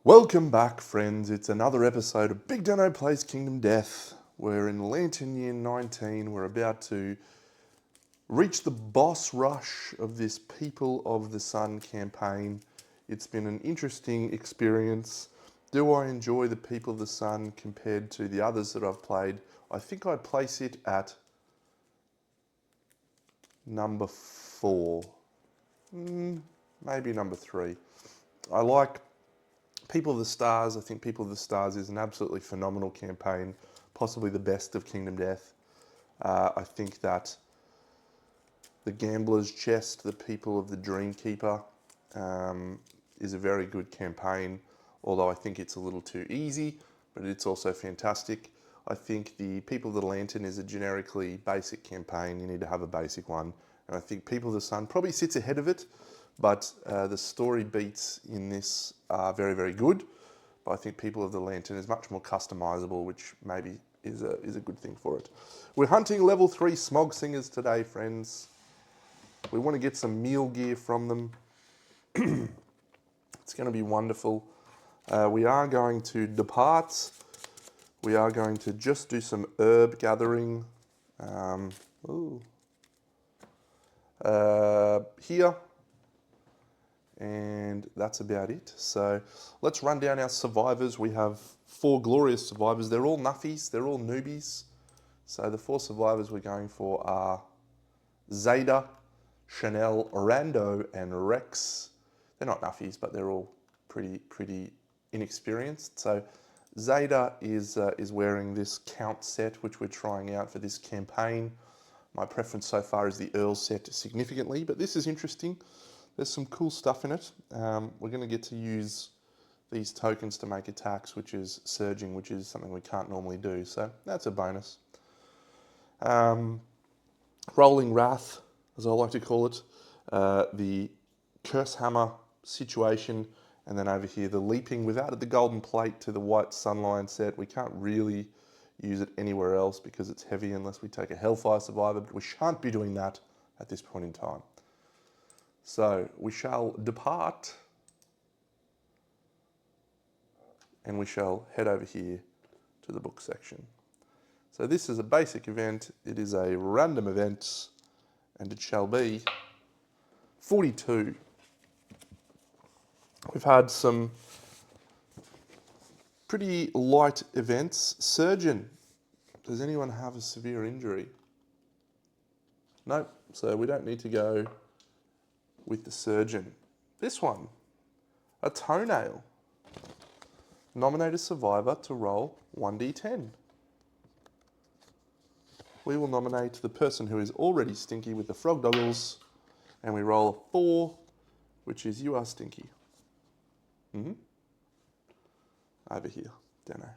Welcome back, friends. It's another episode of Big Dano Plays Kingdom Death. We're in Lantern Year 19. We're about to reach the boss rush of this People of the Sun campaign. It's been an interesting experience. Do I enjoy the People of the Sun compared to the others that I've played? I think I'd place it at number 4. Maybe number 3. I like People of the Stars. I think People of the Stars is an absolutely phenomenal campaign, possibly the best of Kingdom Death. I think that the Gambler's Chest, the People of the Dreamkeeper, is a very good campaign, although I think it's a little too easy, but it's also fantastic. I think the People of the Lantern is a generically basic campaign. You need to have a basic one. And I think People of the Sun probably sits ahead of it, but the story beats in this are very, very good. But I think People of the Lantern is much more customizable, which maybe is a good thing for it. We're hunting level 3 Smog Singers today, friends. We want to get some meal gear from them. It's going to be wonderful. We are going to depart. We are going to just do some herb gathering here. And that's about it. So let's run down our survivors. We have 4 glorious survivors. They're all nuffies. They're all newbies. So the 4 survivors we're going for are Zeta, Chanel, Rando, and Rex. They're not nuffies, but they're all pretty inexperienced. So Zeta is wearing this Count set, which we're trying out for this campaign. My preference so far is the Earl set significantly, but this is interesting. There's some cool stuff in it. We're going to get to use these tokens to make attacks, which is surging, which is something we can't normally do. So that's a bonus. Rolling Wrath, as I like to call it. The Curse Hammer situation. And then over here, the Leaping. We've added the golden plate to the White Sunlion set. We can't really use it anywhere else because it's heavy unless we take a Hellfire Survivor, but we shan't be doing that at this point in time. So we shall depart and we shall head over here to the book section. So this is a basic event. It is a random event and it shall be 42. We've had some pretty light events. Surgeon. Does anyone have a severe injury? Nope. So we don't need to go with the Surgeon. This one, a Toenail. Nominate a survivor to roll 1d10. We will nominate the person who is already stinky with the Frogdoggles, and we roll a 4, which is you are stinky. Over here, Dano.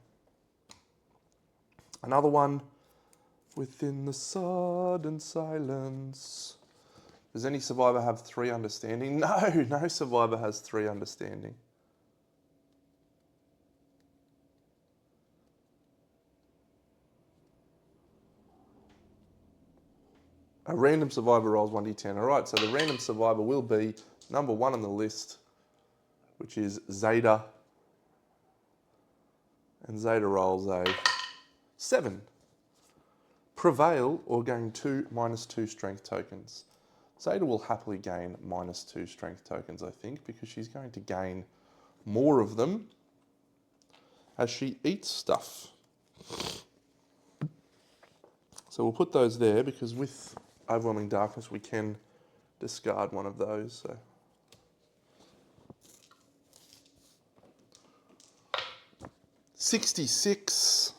Another one, within the sudden silence. Does any survivor have 3 understanding? No, no survivor has 3 understanding. A random survivor rolls 1d10. All right, so the random survivor will be number 1 on the list, which is Zeta. And Zeta rolls a 7. Prevail or gain 2 -2 strength tokens. Zeta will happily gain -2 strength tokens, I think, because she's going to gain more of them as she eats stuff. So we'll put those there because with Overwhelming Darkness we can discard one of those. So 66.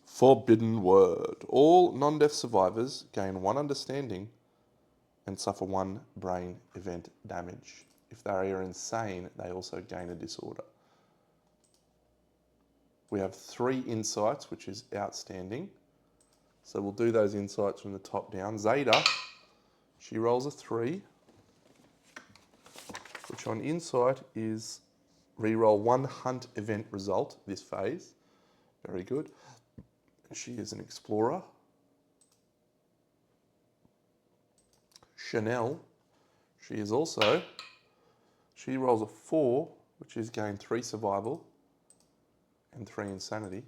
Forbidden Word. All non-death survivors gain 1 understanding and suffer 1 brain event damage. If they are insane, they also gain a disorder. We have 3 insights, which is outstanding. So we'll do those insights from the top down. Zeta, she rolls a 3, which on insight is reroll 1 hunt event result this phase. Very good. She is an explorer. Chanel, she She rolls a 4, which is gain 3 survival and 3 insanity.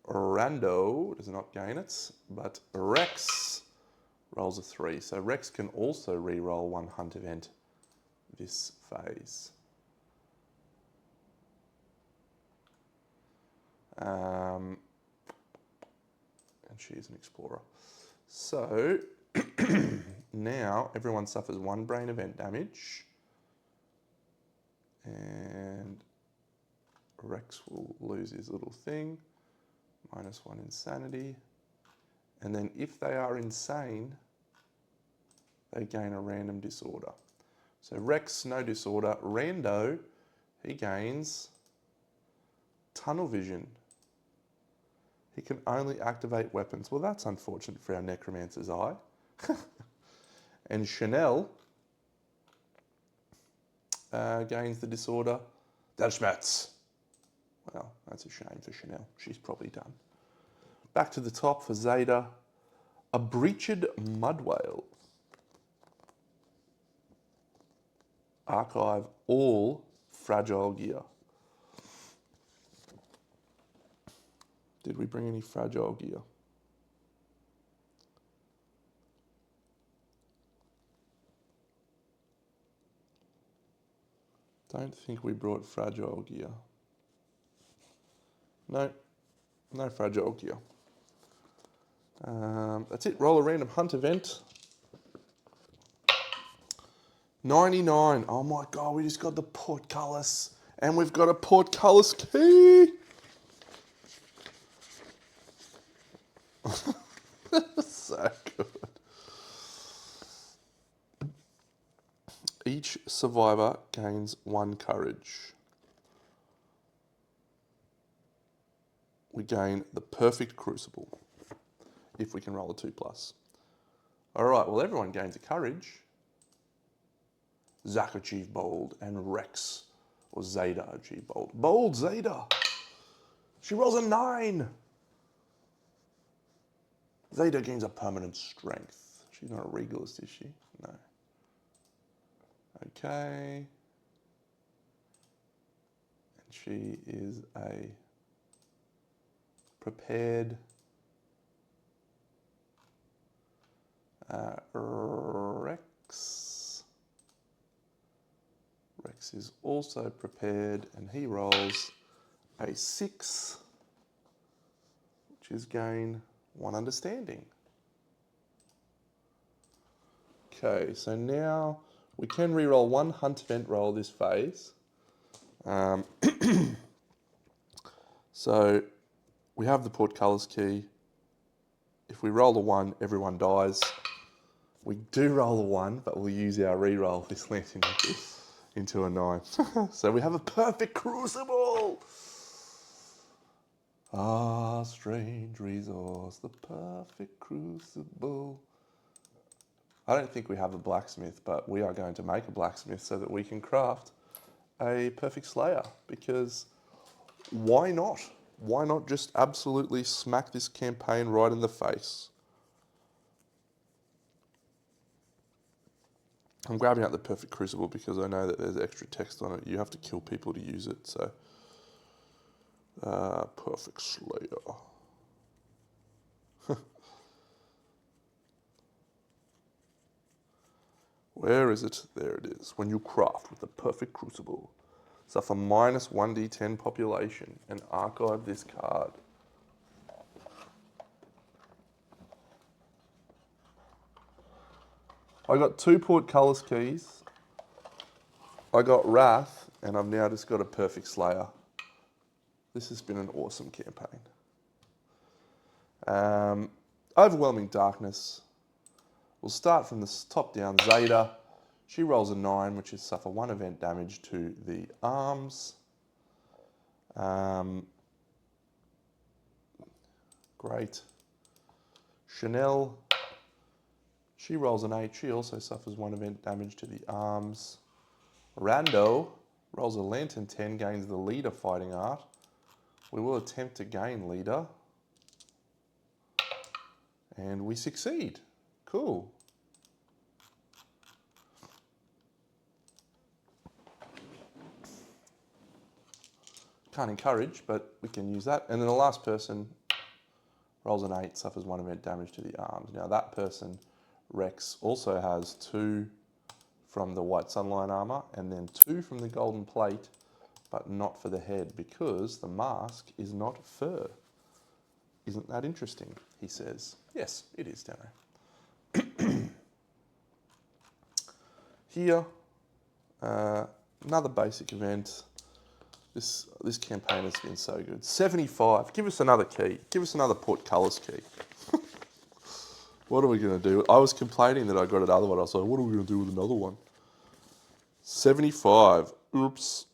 Rando does not gain it, but Rex rolls a 3. So Rex can also re-roll 1 hunt event this phase. And she's an explorer. So now everyone suffers 1 brain event damage. And Rex will lose his little thing. -1 insanity. And then if they are insane, they gain a random disorder. So Rex, no disorder. Rando, he gains tunnel vision. He can only activate weapons. Well, that's unfortunate for our Necromancer's Eye. And Chanel gains the disorder Dalschmerz. Well, that's a shame for Chanel. She's probably done. Back to the top for Zeta. A Breached Mud Whale. Archive all fragile gear. Did we bring any fragile gear? Don't think we brought fragile gear. No, no fragile gear. That's it. Roll a random hunt event. 99. Oh my God, we just got the portcullis. And we've got a portcullis key. So good. Each survivor gains 1 courage. We gain the perfect crucible if we can roll a 2+. All right, well, everyone gains a courage. Zach achieved bold, and Rex or Zeta achieved bold. Bold Zeta. She rolls a 9. Zeta gains a permanent strength. She's not a regalist, is she? No. Okay. And she is a prepared Rex. Rex is also prepared, and he rolls a 6, which is gain 1 understanding. Okay, so now we can reroll 1 hunt event roll this phase. So we have the portcullis key. If we roll a 1, everyone dies. We do roll a 1, but we'll use our reroll this lantern into a 9. So we have a perfect crucible. Ah, strange resource, the perfect crucible. I don't think we have a blacksmith, but we are going to make a blacksmith so that we can craft a perfect slayer, because why not? Why not just absolutely smack this campaign right in the face? I'm grabbing out the perfect crucible because I know that there's extra text on it. You have to kill people to use it, so. Perfect slayer. Where is it? There it is. When you craft with the perfect crucible, suffer -1d10 population and archive this card. I got 2 portcullis keys. I got Wrath, and I've now just got a perfect slayer. This has been an awesome campaign. Overwhelming Darkness. We'll start from the top down. Zeta. She rolls a 9, which is suffer 1 event damage to the arms. Great. Chanel. She rolls an 8. She also suffers 1 event damage to the arms. Rando rolls a Lantern 10, gains the Leader Fighting Art. We will attempt to gain Leader. And we succeed. Cool. Can't encourage, but we can use that. And then the last person rolls an 8, suffers 1 event damage to the arms. Now that person, Rex, also has 2 from the White Sunline armor and then 2 from the golden plate, but not for the head because the mask is not fur. Isn't that interesting? He says. Yes, it is, Dano. Here, another basic event. This campaign has been so good. 75. Give us another key. Give us another portcullis key. What are we going to do? I was complaining that I got another one. I was like, what are we going to do with another one? 75. Oops.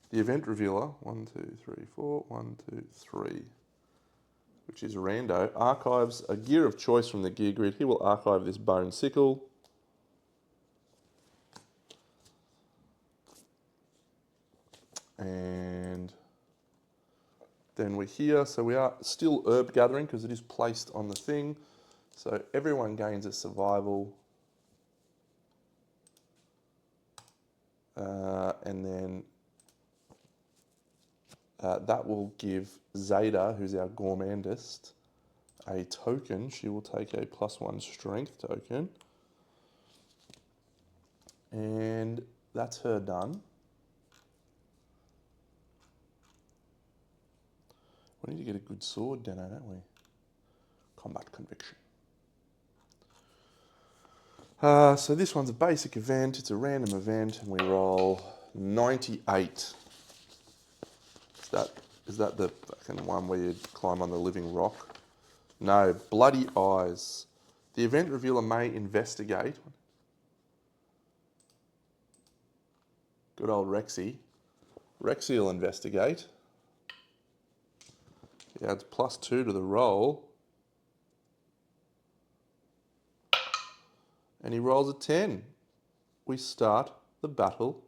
The event revealer. 1, 2, 3, 4. 1, 2, 3. Which is rando. Archives a gear of choice from the gear grid. He will archive this bone sickle. And then we're here, so we are still herb gathering because it is placed on the thing. So everyone gains a survival. And then that will give Zeta, who's our gourmandist, a token. She will take a +1 strength token. And that's her done. We need to get a good sword, Dano, don't we? Combat Conviction. So this one's a basic event. It's a random event, and we roll 98. Is that the fucking one where you climb on the living rock? No, Bloody Eyes. The event revealer may investigate. Good old Rexy. Rexy will investigate. He adds +2 to the roll. And he rolls a 10. We start the battle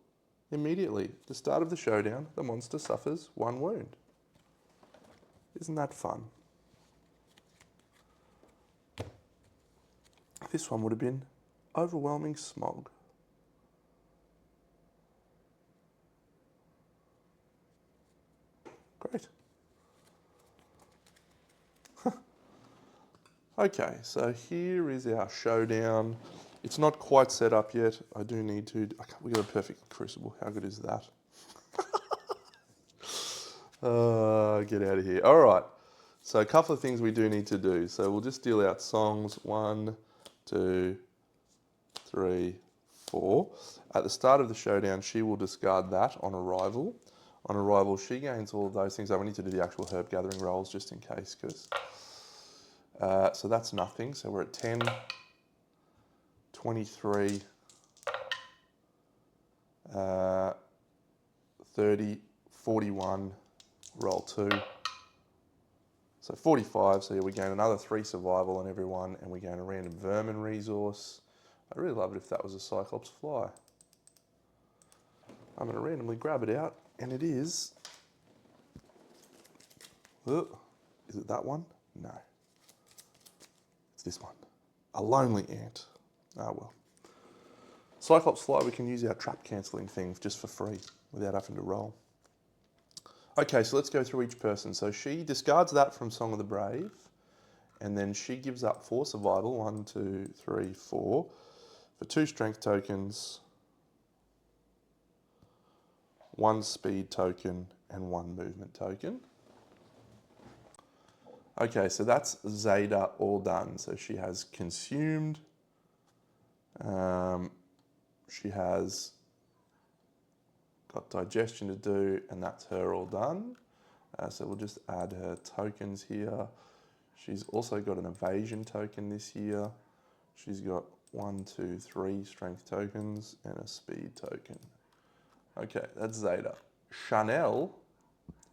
immediately. At the start of the showdown, the monster suffers 1 wound. Isn't that fun? This one would have been Overwhelming Smog. Great. Okay, so here is our showdown. It's not quite set up yet. I do need to. We got a perfect crucible. How good is that? Get out of here. All right. So a couple of things we do need to do. So we'll just deal out songs. 1, 2, 3, 4. At the start of the showdown, she will discard that on arrival. On arrival, she gains all of those things. I need to do the actual herb gathering rolls just in case, because. So that's nothing. So we're at 10, 23, 30, 41, roll 2. So 45, so yeah, we gain another 3 survival on everyone, and we gain a random vermin resource. I'd really love it if that was a Cyclops fly. I'm going to randomly grab it out, and it is... Is it that one? No. This one, a lonely ant. Ah well. Cyclops fly, we can use our trap cancelling thing just for free without having to roll. Okay, so let's go through each person. So she discards that from Song of the Brave, and then she gives up 4 survival, 1, 2, 3, 4, for 2 strength tokens, 1 speed token, and 1 movement token. Okay, so that's Zeta all done. So she has consumed. She has got digestion to do, and that's her all done. So we'll just add her tokens here. She's also got an evasion token this year. She's got 1, 2, 3 strength tokens and a speed token. Okay, that's Zeta. Chanel,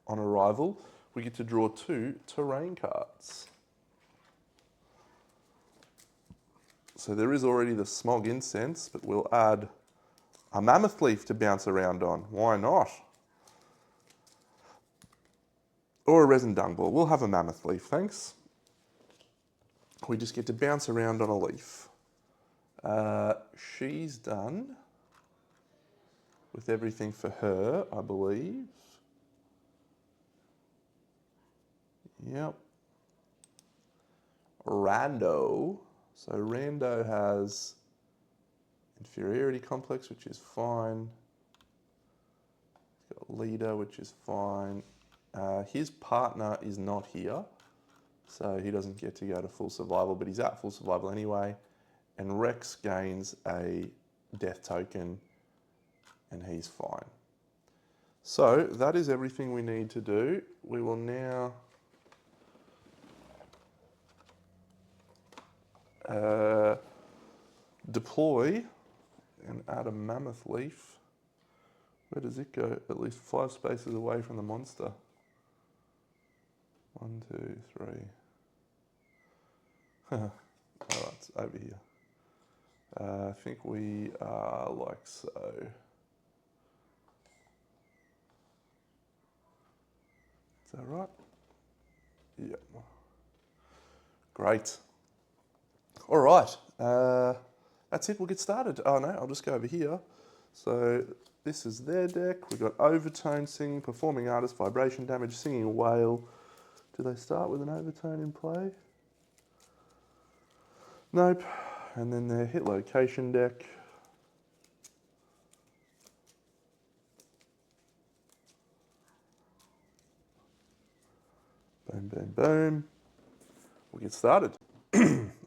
on arrival, we get to draw 2 terrain cards. So there is already the Smog Incense, but we'll add a Mammoth Leaf to bounce around on. Why not? Or a Resin Dung Ball. We'll have a Mammoth Leaf, thanks. We just get to bounce around on a leaf. She's done with everything for her, I believe. Yep. Rando. So Rando has inferiority complex, which is fine. He's got leader, which is fine. His partner is not here, so he doesn't get to go to full survival, but he's at full survival anyway. And Rex gains a death token, and he's fine. So that is everything we need to do. We will now deploy and add a mammoth leaf. Where does it go? At least 5 spaces away from the monster. 1, 2, 3. Oh, it's over here. I think we are like so. Is that right? Yep. Great. All right. That's it. We'll get started. Oh no, I'll just go over here. So this is their deck. We've got overtone, singing, performing artist, vibration damage, singing whale. Do they start with an overtone in play? Nope. And then their hit location deck. Boom, boom, boom. We'll get started.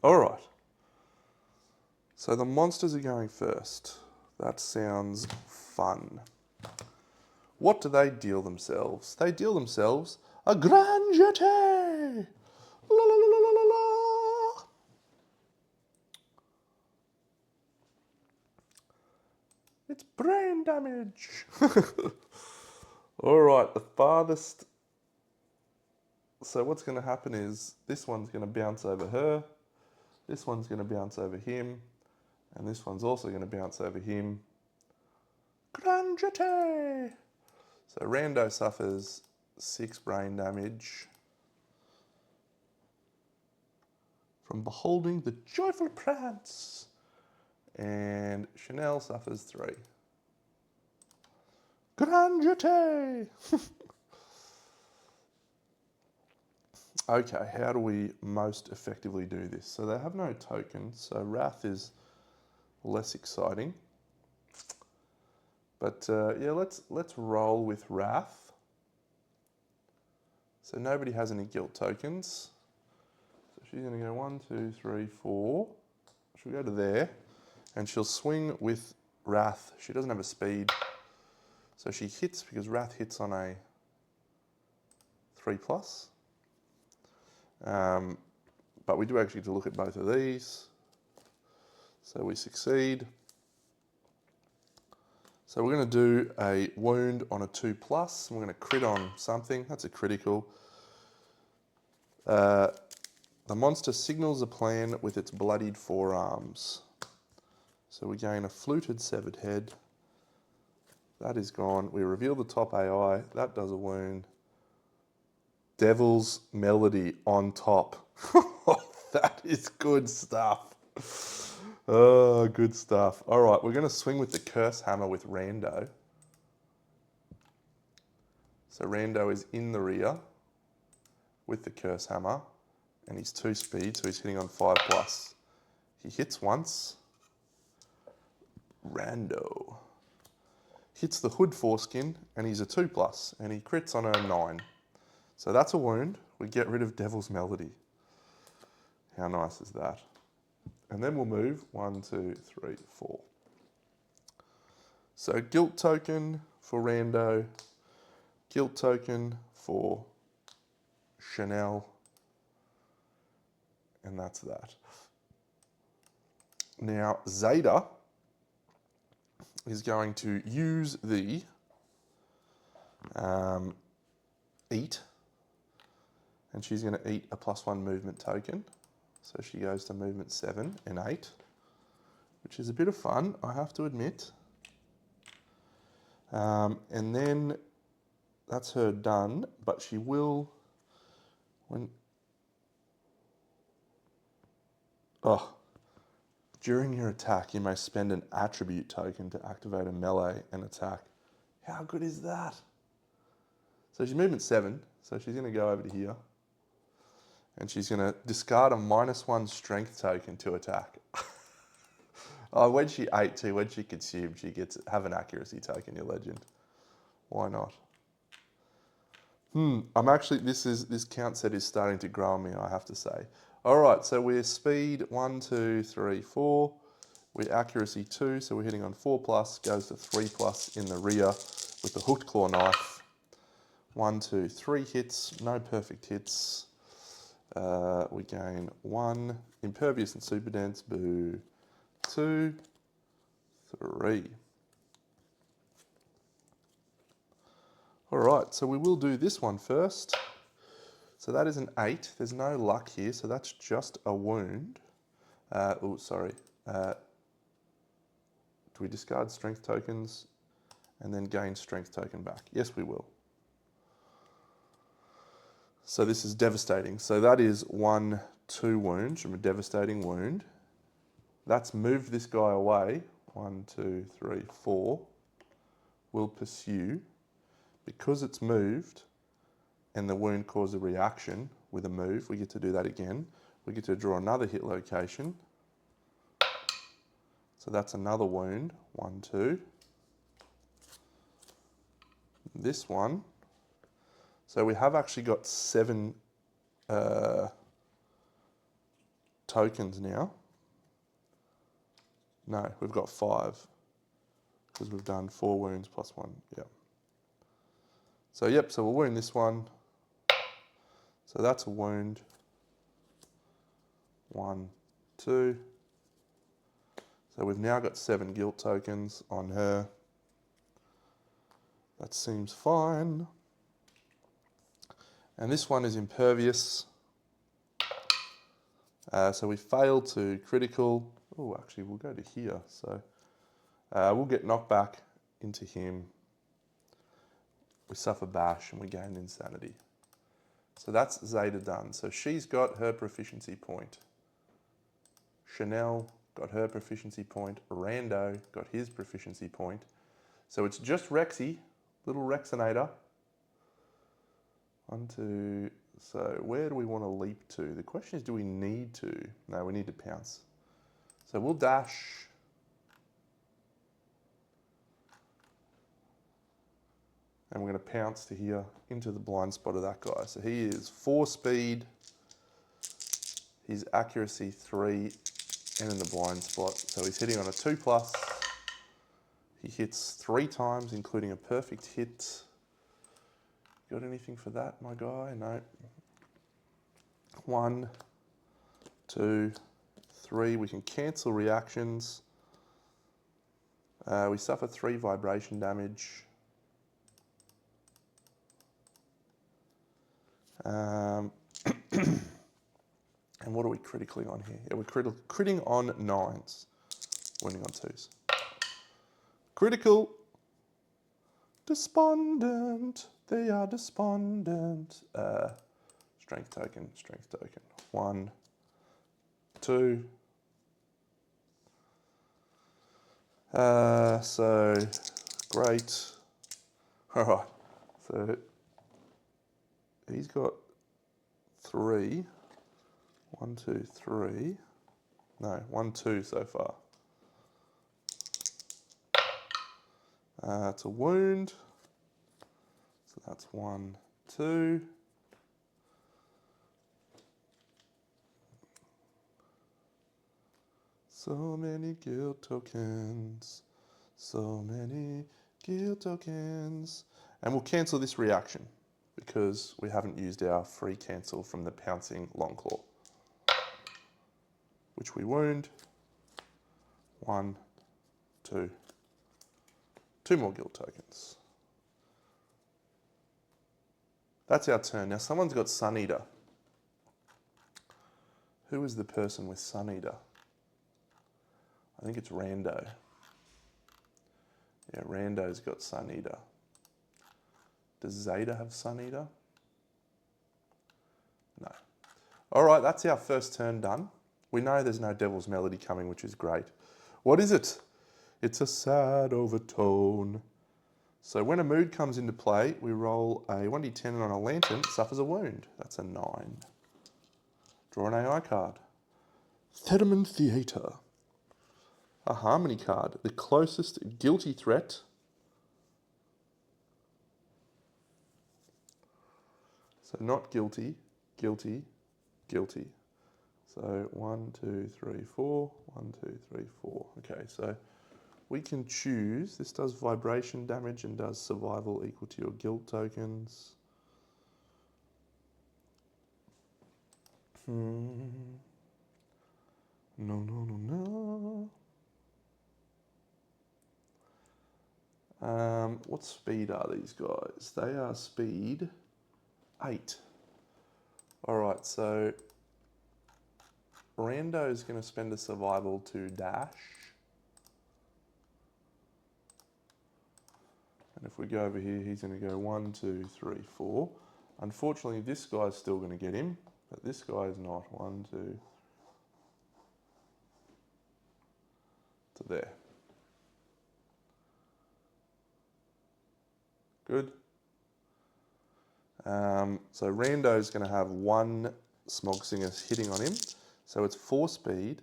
All right. So the monsters are going first. That sounds fun. What do they deal themselves? They deal themselves a grand jeté. La la la la la la. It's brain damage. All right, the farthest. So what's going to happen is this one's going to bounce over her. This one's going to bounce over him. And this one's also going to bounce over him. Grand jeté. So Rando suffers 6 brain damage from beholding the joyful prance. And Chanel suffers 3. Grand jeté. Okay, how do we most effectively do this? So they have no tokens, so Wrath is less exciting. But yeah, let's roll with Wrath. So nobody has any guilt tokens. So she's going to go 1, 2, 3, 4. She'll go to there, and she'll swing with Wrath. She doesn't have a speed, so she hits because Wrath hits on a 3+. But we do actually get to look at both of these. So we succeed. So we're going to do a wound on a 2+. We're going to crit on something. That's a critical. The monster signals a plan with its bloodied forearms. So we gain a fluted severed head. That is gone. We reveal the top AI. That does a wound. Devil's Melody on top. That is good stuff. Oh, good stuff. All right, we're going to swing with the Curse Hammer with Rando. So Rando is in the rear with the Curse Hammer, and he's 2 speed, so he's hitting on 5+. He hits once. Rando hits the Hood Foreskin, and he's a 2+, and he crits on a 9. So that's a wound. We get rid of Devil's Melody. How nice is that? And then we'll move 1, 2, 3, 4. So guilt token for Rando, guilt token for Chanel, and that's that. Now Zeta is going to use the eat, and she's going to eat a +1 movement token. So she goes to movement 7 and 8, which is a bit of fun, I have to admit. And then that's her done, but she will, during your attack, you may spend an attribute token to activate a melee and attack. How good is that? So she's movement 7, so she's going to go over to here. And she's going to discard a -1 strength token to attack. Oh, when she ate too, when she consumed, she gets have an accuracy token, your legend. Why not? I'm actually, this count set is starting to grow on me, I have to say. All right, so we're speed 1, 2, 3, 4. We're accuracy 2, so we're hitting on 4+, goes to 3+ in the rear with the hooked claw knife. 1, 2, 3 hits, no perfect hits. We gain 1 impervious and super dense, boo. 2, 3. All right, so we will do this one first. So that is an 8. There's no luck here, so that's just a wound. Oh, sorry. Do we discard strength tokens and then gain strength token back? Yes, we will. So this is devastating. So that is 1, 2 wounds from a devastating wound. That's moved this guy away. 1, 2, 3, 4. We'll pursue. Because it's moved and the wound caused a reaction with a move, we get to do that again. We get to draw another hit location. So that's another wound. 1, 2. This one. So we have actually got 7 tokens now. No, we've got 5 because we've done 4 wounds plus 1. Yeah. So yep, so we'll wound this one. So that's a wound. 1, 2. So we've now got 7 guilt tokens on her. That seems fine. And this one is impervious. So we failed to critical. Oh, actually, we'll go to here. So we'll get knocked back into him. We suffer bash and we gain insanity. So that's Zeta done. So she's got her proficiency point. Chanel got her proficiency point. Rando got his proficiency point. So it's just Rexy, little Rexinator. 1, 2. So where do we want to leap to? The question is, do we need to? No, we need to pounce. So we'll dash. And we're going to pounce to here into the blind spot of that guy. So he is 4 speed. His accuracy 3 and in the blind spot. So he's hitting on a 2+. He hits 3 times, including a perfect hit. Got anything for that, my guy? No. 1, 2, 3. We can cancel reactions. We suffer 3 vibration damage. And what are we critically on here? Yeah, we're critting on 9s, winning on 2s. Critical. Despondent. They are despondent. Strength token, strength token. 1, 2. So, great. All right. So, he's got 3. 1, 2, 3. No, 1, 2 so far. It's a wound. So that's 1, 2. So many guild tokens. So many guild tokens. And we'll cancel this reaction because we haven't used our free cancel from the pouncing Longclaw, which we wound. 1, 2. 2 more guild tokens. That's our turn. Now someone's got Sun Eater. Who is the person with Sun Eater? I think it's Rando. Yeah, Rando's got Sun Eater. Does Zeta have Sun Eater? No. All right, that's our first turn done. We know there's no Devil's Melody coming, which is great. What is it? It's a sad overtone. So when a mood comes into play, we roll a 1d10 on a lantern, suffers a wound. That's a 9. Draw an AI card. Theremin Theatre. A harmony card. The closest guilty threat. So not guilty, guilty, guilty. So 1, 2, 3, 4. 1, 2, 3, 4. Okay, so we can choose. This does vibration damage and does survival equal to your guilt tokens. No, no, no, no. What speed are these guys? They are speed 8. Alright, so Rando is going to spend a survival to dash. And if we go over here, he's going to go 1, 2, 3, 4. Unfortunately, this guy's still going to get him, but this guy is not. 1, 2, to there. Good. So Rando's going to have 1 Smog Singer hitting on him. So it's 4 speed,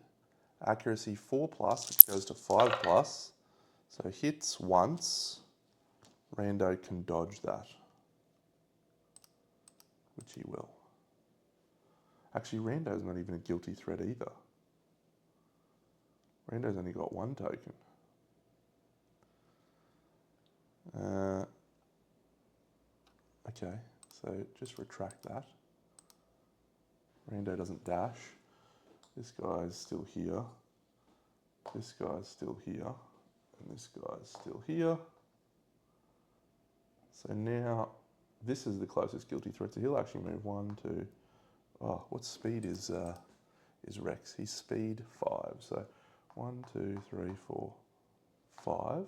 accuracy 4+, which goes to 5+. So hits once, Rando can dodge that, which he will. Actually, Rando's not even a guilty threat either. Rando's only got 1 token. Okay, so just retract that. Rando doesn't dash. This guy's still here. This guy's still here. And this guy's still here. So now this is the closest guilty threat. So he'll actually move 1, 2. Oh, what speed is Rex? He's speed 5. So 1, 2, 3, 4, 5.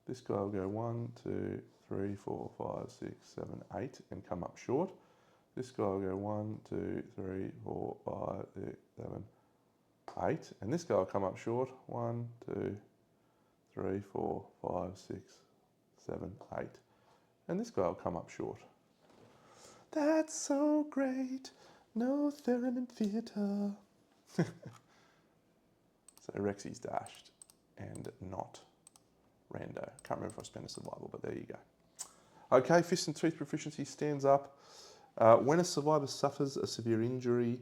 This guy will go 1, 2, 3, 4, 5, 6, 7, 8 and come up short. This guy will go 1, 2, 3, 4, 5, 6, 7, 8. And this guy will come up short. 1, 2, 3, 4, 5, 6, 7, 8. And this guy will come up short. That's so great. No theremin theatre. So Rexy's dashed and not Rando. Can't remember if I spent a survival, but there you go. Okay, Fist and Tooth proficiency stands up. When a survivor suffers a severe injury,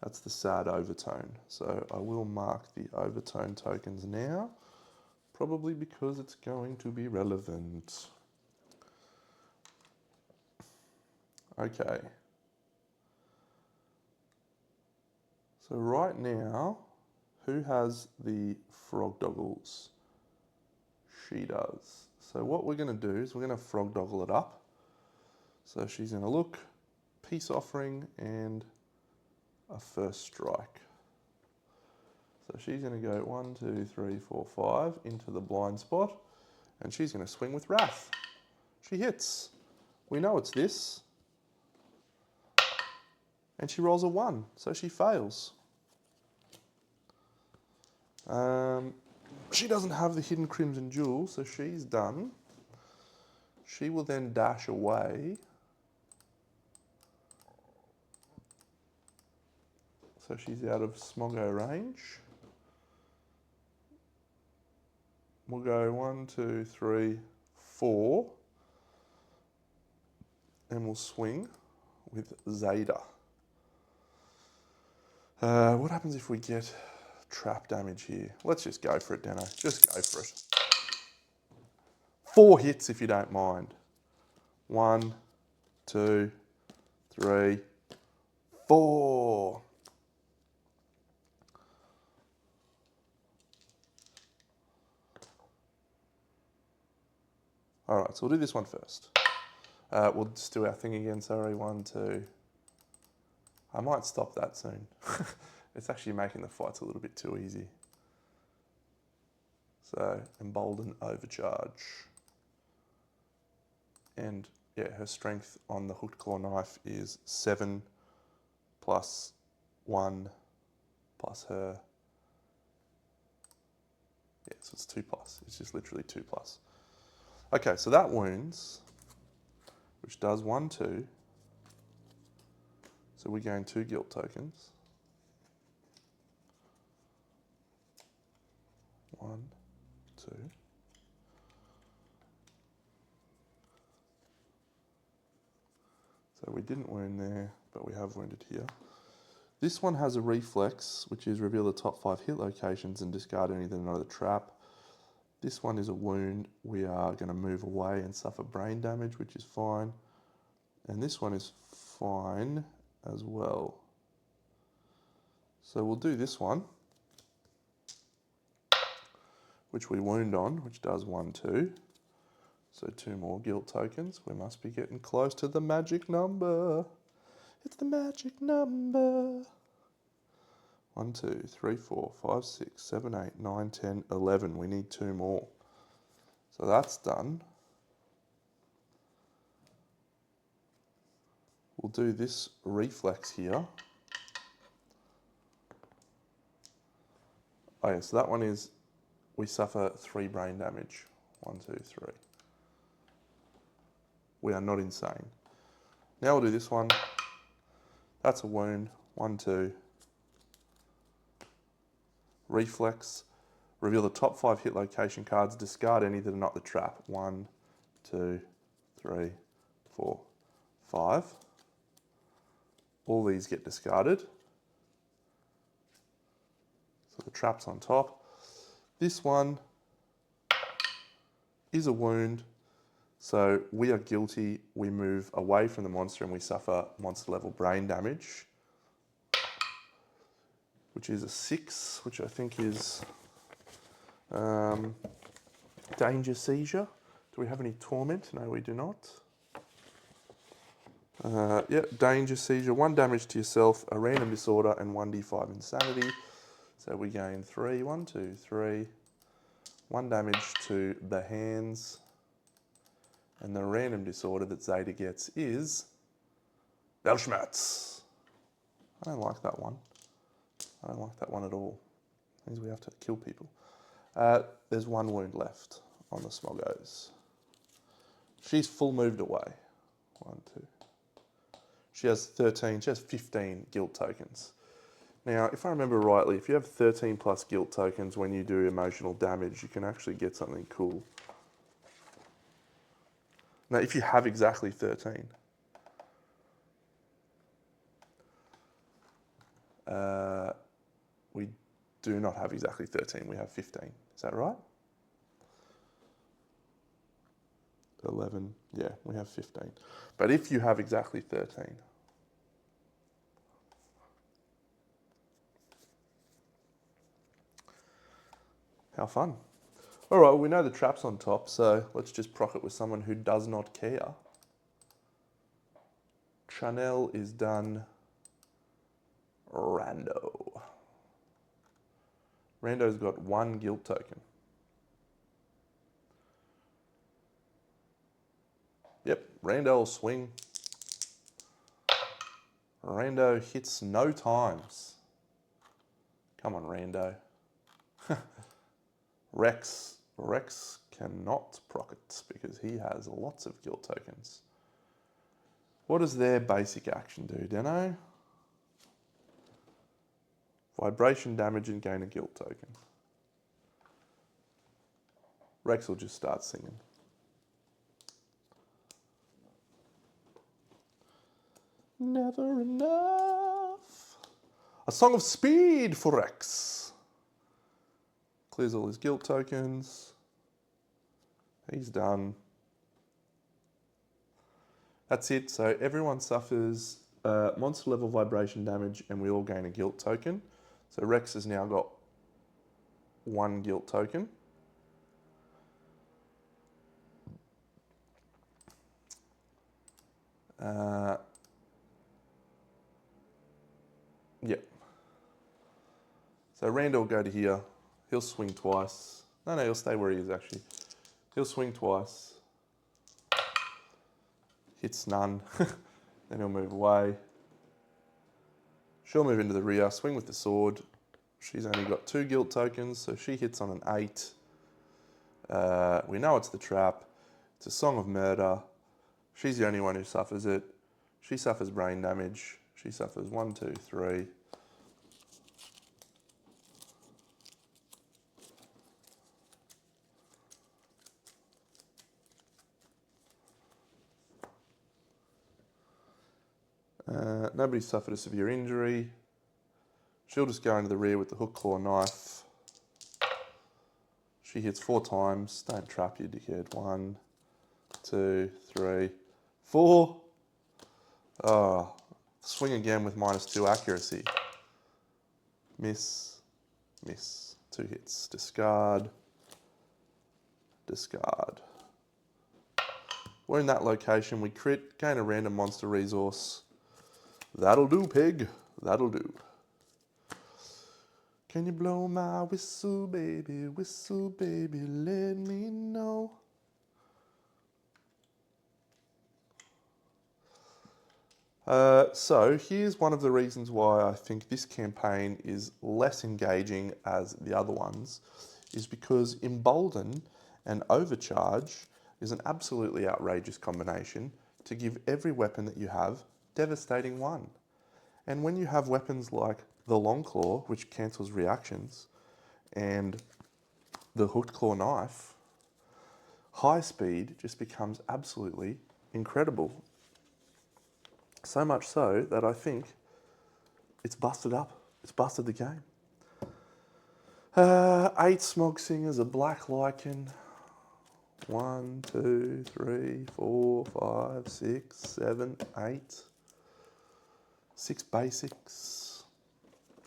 that's the sad overtone. So I will mark the overtone tokens now, probably because it's going to be relevant. Okay. So right now, who has the Frogdoggles? She does. So what we're going to do is we're going to Frogdoggle it up. So she's going to look, peace offering, and a first strike. So she's going to go 1, 2, 3, 4, 5 into the blind spot, and she's going to swing with Wrath. She hits. We know it's this. And she rolls a 1, so she fails. She doesn't have the hidden Crimson Jewel, so she's done. She will then dash away. So she's out of Smoggo range. We'll go 1, 2, 3, 4. And we'll swing with Zeta. What happens if we get trap damage here? Let's just go for it, Dano. Just go for it. 4 hits if you don't mind. 1, 2, 3, 4. All right, so we'll do this one first. We'll just do our thing again, sorry, 1, 2. I might stop that soon. It's actually making the fights a little bit too easy. So, Embolden Overcharge. And yeah, her strength on the hooked claw knife is 7 plus 1 plus her. Yeah, so it's 2 plus. It's just literally 2 plus. Okay, so that wounds, which does 1, 2. So So we gain 2 guilt tokens. 1, 2. So we didn't wound there, but we have wounded here. This one has a reflex, which is reveal the top 5 hit locations and discard anything under the trap. This one is a wound. We are going to move away and suffer brain damage, which is fine. And this one is fine as well. So we'll do this one, which we wound on, which does 1, 2. So 2 more guilt tokens. We must be getting close to the magic number. It's the magic number. 1, 2, 3, 4, 5, 6, 7, 8, 9, 10, 11. We need 2 more. So that's done. We'll do this reflex here. Oh yeah, so that one is, we suffer 3 brain damage. 1, 2, 3. We are not insane. Now we'll do this one. That's a wound. 1, 2. Reflex. Reveal the top 5 hit location cards. Discard any that are not the trap. 1, 2, 3, 4, 5. All these get discarded. So the trap's on top. This one is a wound. So we are guilty. We move away from the monster and we suffer monster level brain damage, which is a 6, which I think is danger seizure. Do we have any torment? No, we do not. Danger seizure. 1 damage to yourself, a random disorder, and 1d5 insanity. So we gain 3. 1, 2, 3. 1 damage to the hands. And the random disorder that Zeta gets is Weltschmerz. I don't like that one. I don't like that one at all. It means we have to kill people. There's 1 wound left on the Smoggos. She's full moved away. 1, 2. She has 13, she has 15 guilt tokens. Now, if I remember rightly, if you have 13 plus guilt tokens when you do emotional damage, you can actually get something cool. Now, if you have exactly 13, we do not have exactly 13, we have 15. Is that right? 11, yeah, we have 15. But if you have exactly 13, how fun. All right, well, we know the trap's on top, so let's just proc it with someone who does not care. Chanel is done. Rando. Rando's got 1 guilt token. Yep, Rando will swing. Rando hits no times. Come on, Rando. Rex cannot proc it because he has lots of guilt tokens. What does their basic action do, Deno? Vibration damage and gain a guilt token. Rex will just start singing. Never enough. A song of speed for Rex. Clears all his guilt tokens. He's done. That's it. So everyone suffers monster level vibration damage and we all gain a guilt token. So Rex has now got 1 guilt token. Yep. So Randall will go to here. He'll swing twice. No, he'll stay where he is actually. He'll swing twice. Hits none. Then he'll move away. She'll move into the rear, swing with the sword. She's only got 2 guilt tokens, so she hits on an 8. We know it's the trap. It's a song of murder. She's the only one who suffers it. She suffers brain damage. She suffers 1, 2, 3. Nobody suffered a severe injury. She'll just go into the rear with the hook, claw, knife. She hits 4 times. Don't trap, you dickhead. 1, 2, 3, 4. Oh, swing again with -2 accuracy. Miss, miss. 2 hits. Discard, discard. We're in that location. We crit, gain a random monster resource. That'll do, pig. That'll do. Can you blow my whistle, baby, let me know. So here's one of the reasons why I think this campaign is less engaging as the other ones, is because Embolden and Overcharge is an absolutely outrageous combination to give every weapon that you have devastating 1. And when you have weapons like the Long Claw, which cancels reactions, and the Hooked Claw Knife, high speed just becomes absolutely incredible. So much so that I think it's busted up. It's busted the game. 8 Smog Singers, a Black Lichen. 1, 2, 3, 4, 5, 6, 7, 8. 6 basics.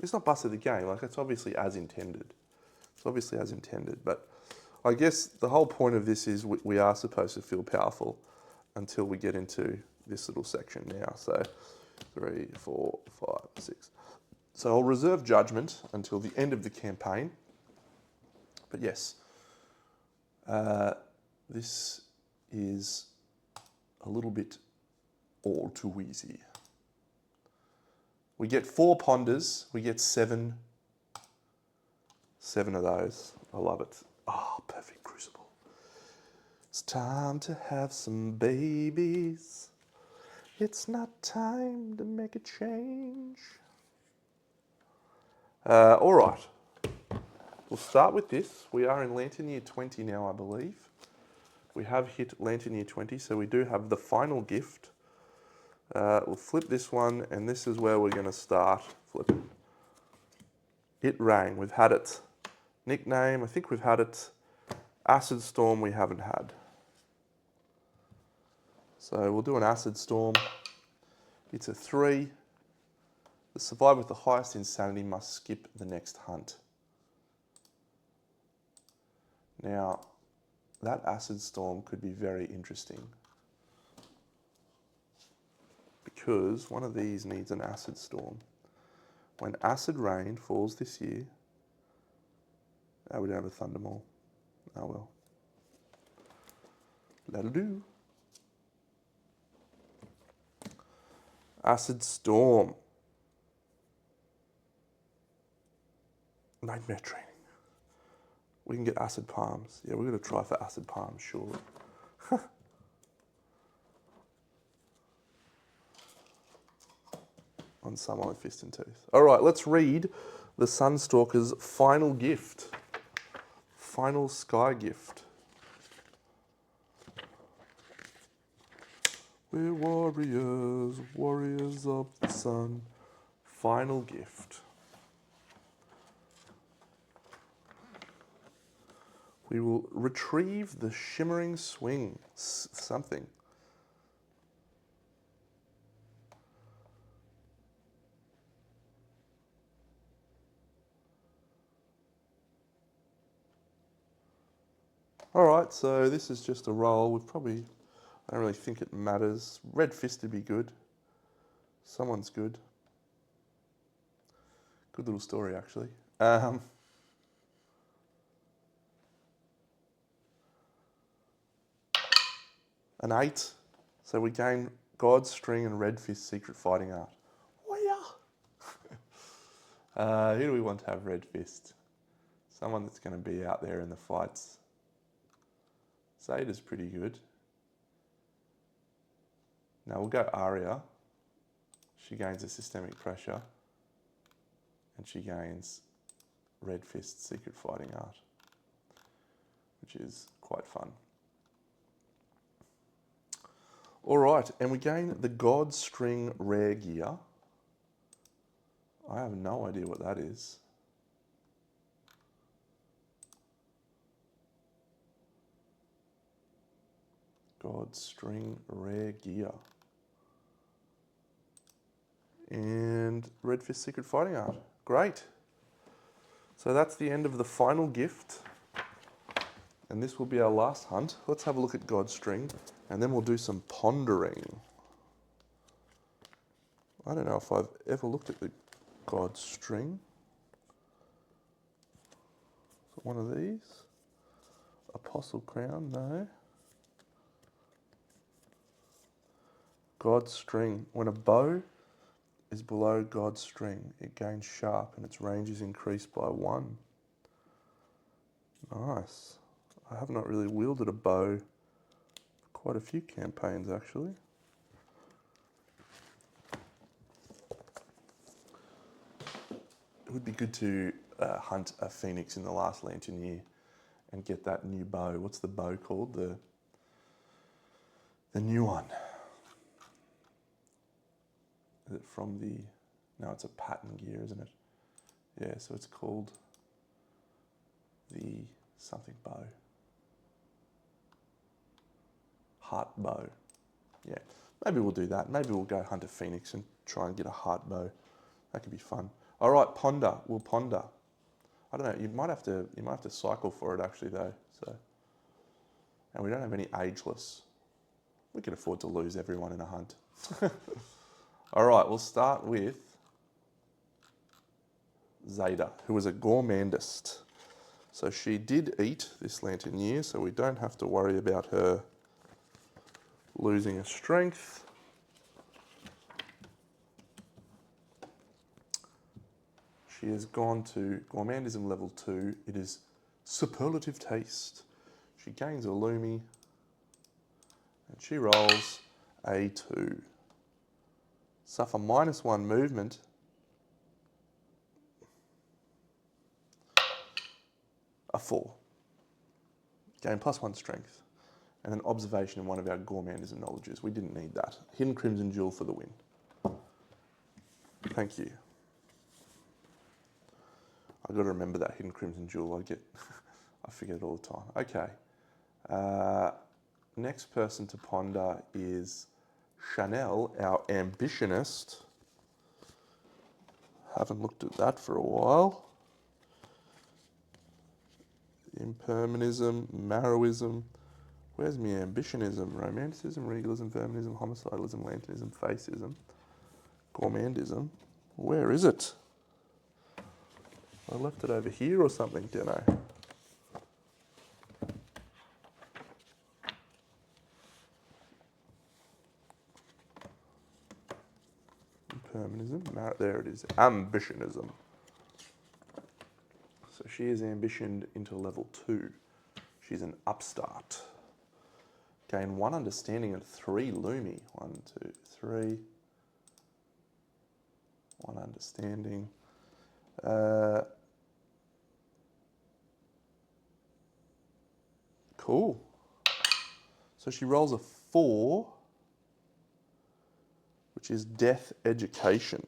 It's not busted the game. Like, it's obviously as intended. It's obviously as intended. But I guess the whole point of this is we are supposed to feel powerful until we get into this little section now. So 3, 4, 5, 6. So I'll reserve judgment until the end of the campaign. But yes, this is a little bit all too easy. We get 4 ponders. We get 7 of those. I love it. Oh, perfect crucible. It's time to have some babies. It's not time to make a change. All right. We'll start with this. We are in Lantern Year 20 now, I believe. We have hit Lantern Year 20, so we do have the final gift. We'll flip this one, and this is where we're going to start flipping. It Rang. We've had it. Nickname, I think we've had it. Acid Storm, we haven't had. So we'll do an Acid Storm. It's a 3. The survivor with the highest insanity must skip the next hunt. Now, that Acid Storm could be very interesting, because one of these needs an Acid Storm. When Acid Rain falls this year, we don't have a Thundermaul. Oh well. That'll do. Acid Storm. Nightmare Training. We can get Acid Palms. Yeah, we're going to try for Acid Palms, surely. On someone with Fist and Tooth. All right, let's read the Sunstalker's final gift. Final Sky Gift. We're warriors, warriors of the sun. Final gift. We will retrieve the Shimmering Swing. Something. All right, so this is just a roll. We've probably, I don't really think it matters. Red Fist would be good. Someone's good. Good little story, actually. An 8. So we gain God's String and Red Fist Secret Fighting Art. Oh yeah. Who do we want to have Red Fist? Someone that's going to be out there in the fights. Zeta's pretty good. Now we'll go Arya. She gains a systemic pressure. And she gains Red Fist Secret Fighting Art, which is quite fun. All right, and we gain the God String Rare Gear. I have no idea what that is. God String Rare Gear. And Red Fist Secret Fighting Art. Great. So that's the end of the final gift. And this will be our last hunt. Let's have a look at God String, and then we'll do some pondering. I don't know if I've ever looked at the God String. Is it one of these? Apostle Crown, no. God String. When a bow is below God String, it gains sharp and its range is increased by 1. Nice. I have not really wielded a bow for quite a few campaigns actually. It would be good to hunt a phoenix in the last lantern year and get that new bow. What's the bow called? The new one. Is it from the... No, it's a pattern gear, isn't it? Yeah, so it's called the something bow. Heart bow. Yeah, maybe we'll do that. Maybe we'll go hunt a phoenix and try and get a heart bow. That could be fun. All right, ponder. We'll ponder. I don't know. You might have to cycle for it actually though. So, and we don't have any ageless. We can afford to lose everyone in a hunt. All right, we'll start with Zeta, who was a gourmandist. So she did eat this lantern year, so we don't have to worry about her losing a strength. She has gone to gourmandism level 2. It is superlative taste. She gains a Lumi and she rolls a 2. Suffer -1 movement. A 4. Gain +1 strength. And an observation in one of our gourmandism knowledges. We didn't need that. Hidden Crimson Jewel for the win. Thank you. I've got to remember that Hidden Crimson Jewel. I forget it all the time. Okay. Next person to ponder is Chanel, our ambitionist. Haven't looked at that for a while. Impermanism, Marrowism. Where's my ambitionism? Romanticism, regalism, feminism, homicidalism, lanternism, facism, gourmandism. Where is it? I left it over here or something, don't I? Impermanism, there it is, ambitionism. So she is ambitioned into level 2. She's an upstart. Gain 1 understanding and 3 Lumi. 1, 2, 3. 1 understanding. Cool. So she rolls a 4, which is Death Education.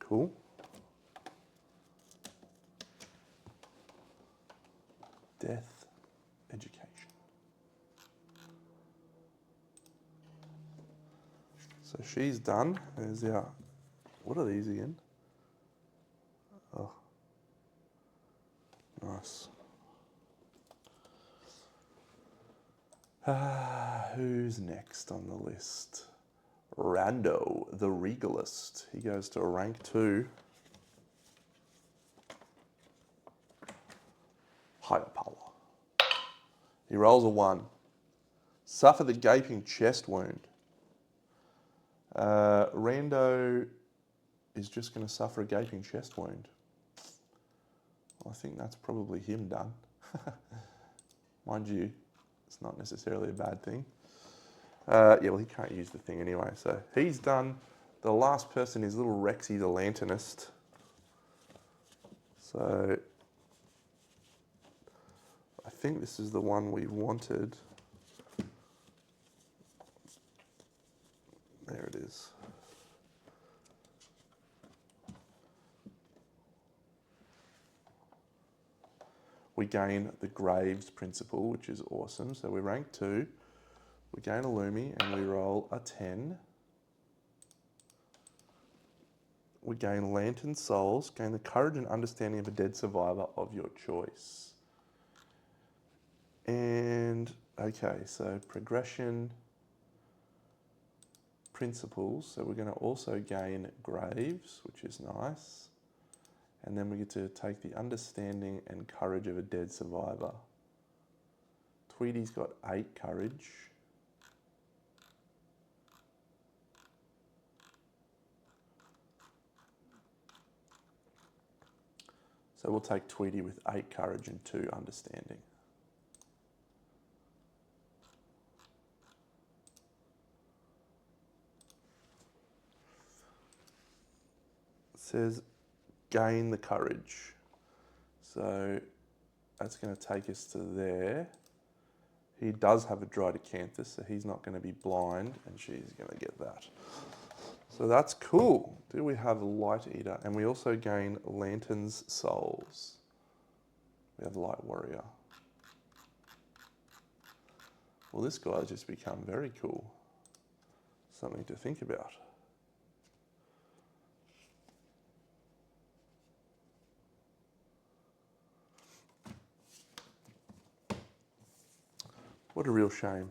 Cool. Death Education. So she's done. There's our... What are these again? Oh. Nice. Who's next on the list? Rando, the Regalist. He goes to a rank 2. Higher power. He rolls a 1. Suffer the gaping chest wound. Rando is just going to suffer a gaping chest wound. Well, I think that's probably him done. Mind you, it's not necessarily a bad thing. Yeah, well, he can't use the thing anyway, so he's done. The last person is little Rexy the Lanternist. So I think this is the one we wanted. There it is. We gain the Graves principle, which is awesome. So we're rank 2. We gain a Lumi and we roll a 10. We gain Lantern Souls, gain the courage and understanding of a dead survivor of your choice. And, okay, so progression, principles. So we're going to also gain Graves, which is nice. And then we get to take the understanding and courage of a dead survivor. Tweedy's got 8 courage. So we'll take Tweedy with 8 courage and 2 understanding. It says gain the courage. So that's going to take us to there. He does have a Drydecanthus, so he's not going to be blind, and she's going to get that. So that's cool. Do we have Light Eater? And we also gain Lantern's Souls. We have Light Warrior. Well, this guy's just become very cool. Something to think about. What a real shame.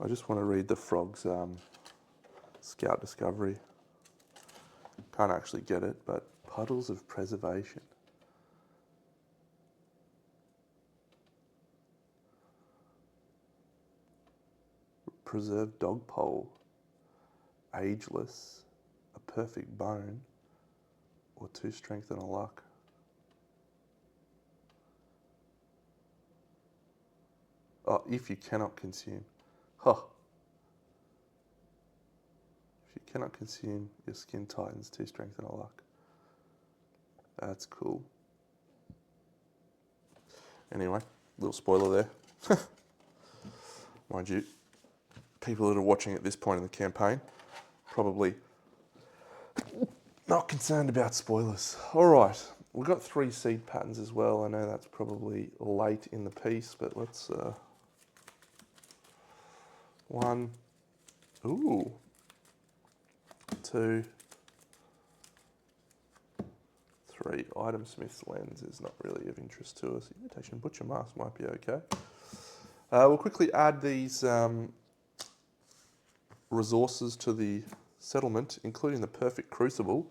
I just want to read the Frog's Scout Discovery. Can't actually get it, but Puddles of Preservation. Preserved Dogpole. Ageless. A Perfect Bone. Or 2 Strength and a Luck. Oh, if you cannot consume. Huh. If you cannot consume, your skin tightens, 2 Strength and a Luck. That's cool. Anyway, little spoiler there. Mind you, people that are watching at this point in the campaign, probably not concerned about spoilers. All right, we've got 3 seed patterns as well. I know that's probably late in the piece, but let's... 1, ooh, 2, 3. Item Smith's Lens is not really of interest to us. Imitation Butcher Mask might be okay. We'll quickly add these resources to the settlement, including the Perfect Crucible,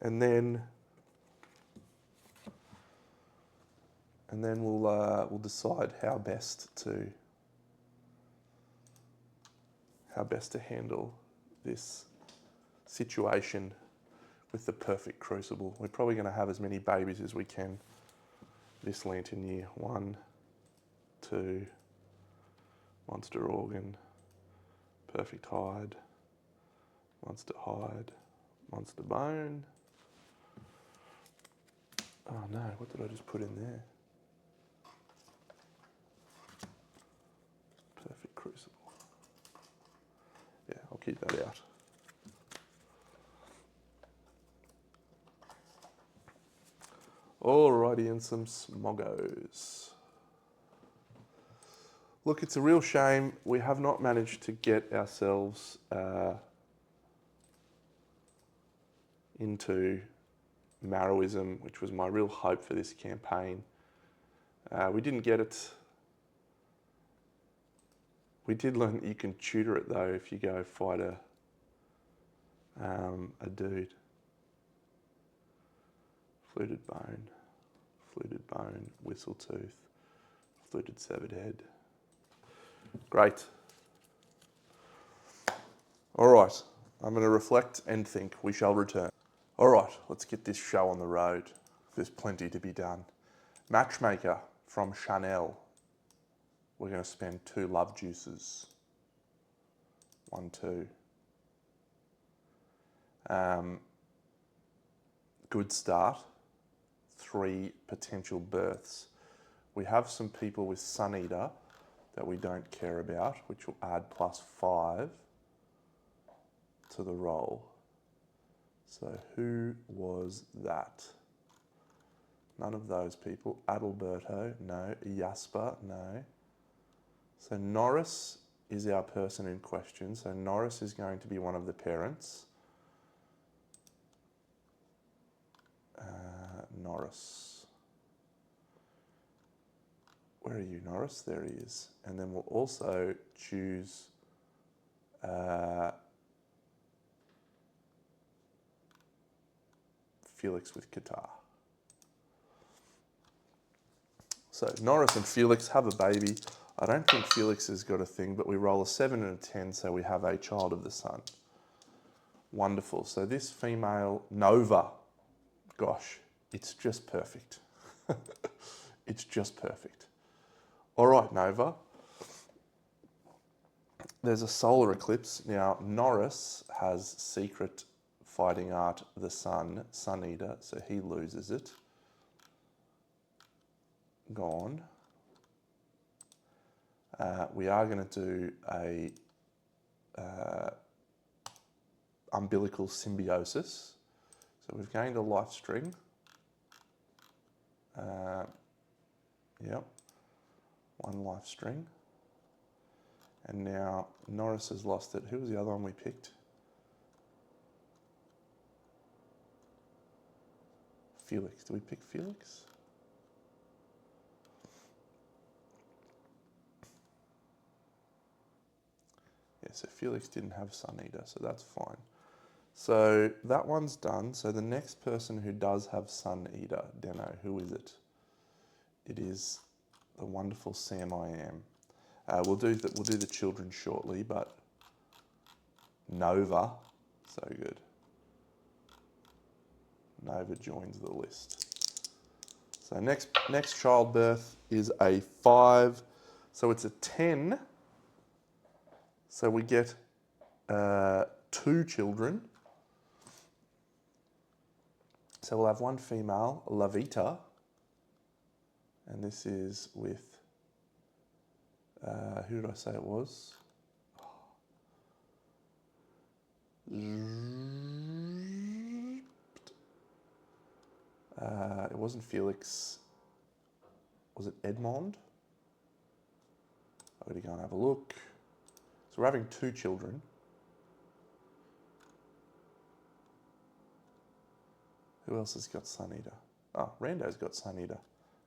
and then we'll decide how best to handle this situation with the Perfect Crucible. We're probably going to have as many babies as we can this lantern year. 1, 2, Monster Organ, Perfect Hide, Monster Hide, Monster Bone. Oh no, what did I just put in there? Perfect Crucible. Yeah, I'll keep that out. Alrighty, and some Smoggos. Look, it's a real shame we have not managed to get ourselves into Marrowism, which was my real hope for this campaign. We didn't get it. We did learn that you can tutor it though if you go fight a dude. Fluted bone, whistle tooth, fluted severed head. Great. All right. I'm going to reflect and think. We shall return. All right, let's get this show on the road. There's plenty to be done. Matchmaker from Chanel. We're going to spend 2 love juices. 1, 2. Good start. 3 potential births. We have some people with Sun Eater that we don't care about, which will add +5 to the roll. So who was that? None of those people. Adalberto, no. Jasper, no. So Norris is our person in question. So Norris is going to be one of the parents. Norris. Where are you, Norris? There he is. And then we'll also choose Felix with Qatar. So Norris and Felix have a baby. I don't think Felix has got a thing, but we roll a 7 and a 10, so we have a child of the sun. Wonderful. So this female, Nova, gosh, it's just perfect. It's just perfect. All right, Nova. There's a solar eclipse. Now, Norris has secret fighting art, the sun, Sun Eater, so he loses it. Gone. We are going to do a umbilical symbiosis. So we've gained a life string. Yep, 1 life string. And now Norris has lost it. Who was the other one we picked? Felix. Did we pick Felix? Yeah, so Felix didn't have Sun Eater, so that's fine. So that one's done. So the next person who does have Sun Eater, Deno, who is it? It is the wonderful Sam I Am. We'll do the children shortly, but Nova, so good. Nova joins the list. So next childbirth is a 5, so it's a 10. So we get 2 children. So we'll have 1 female, Lavita, and this is with, who did I say it was? It wasn't Felix. Was it Edmond? I'm going to go and have a look. So we're having 2 children. Who else has got Sun Eater? Oh, Rando's got Sun Eater.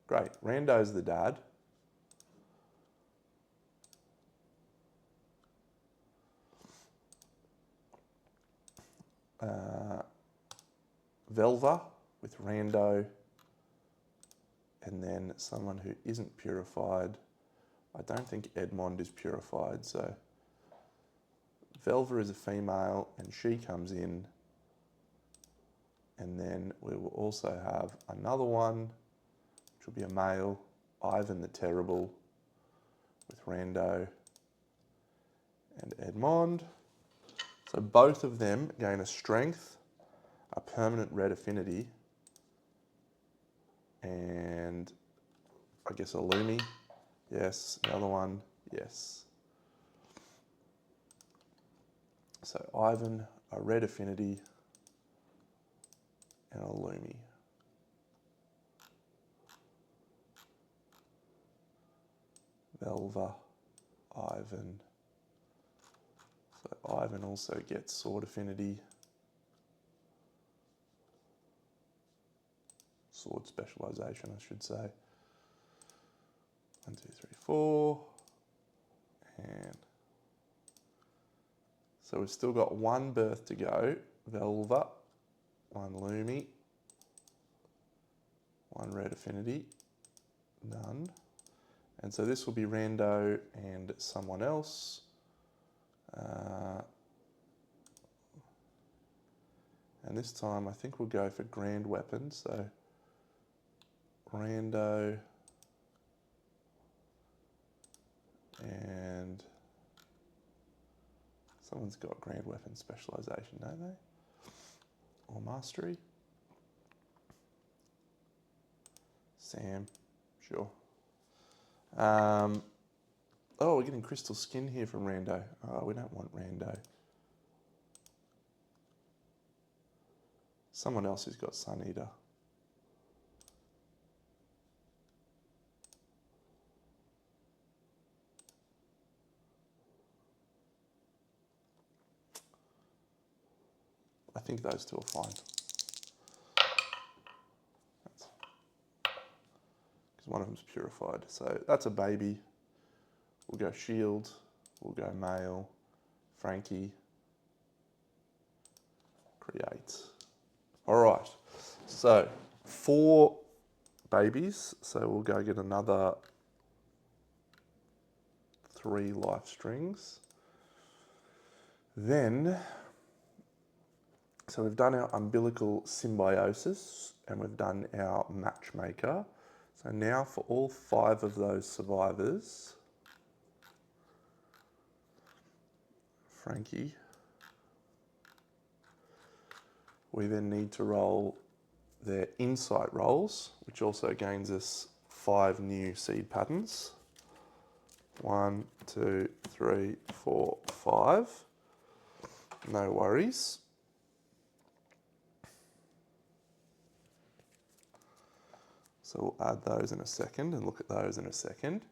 Great. Rando's the dad. Velva with Rando, and then someone who isn't purified. I don't think Edmond is purified, so Velva is a female and she comes in, and then we will also have another one, which will be a male, Ivan the Terrible, with Rando and Edmond. So both of them gain a strength, a permanent red affinity, and I guess a Lumi. Yes, another one, yes. So Ivan, a red affinity, and a Lumi. Velva, Ivan. So Ivan also gets sword affinity. Sword specialization, I should say. 1, 2, 3, 4. And so we've still got 1 birth to go. Velva, 1 Lumi, 1 red affinity, none. And so this will be Rando and someone else. And this time I think we'll go for grand weapon. So rando and someone's got grand weapon specialization, don't they? Or mastery. Sam, sure. Oh, we're getting crystal skin here from rando. Oh, we don't want rando. Someone else who's got Sun Eater. I think those two are fine. Because one of them's purified. So that's a baby. We'll go shield. We'll go male. Frankie. Create. All right. So 4 babies. So we'll go get another 3 life strings. Then, so we've done our umbilical symbiosis and we've done our matchmaker. So now for all 5 of those survivors, Frankie, we then need to roll their insight rolls, which also gains us 5 new seed patterns. 1, 2, 3, 4, 5. No worries. So we'll add those in a second and look at those in a second.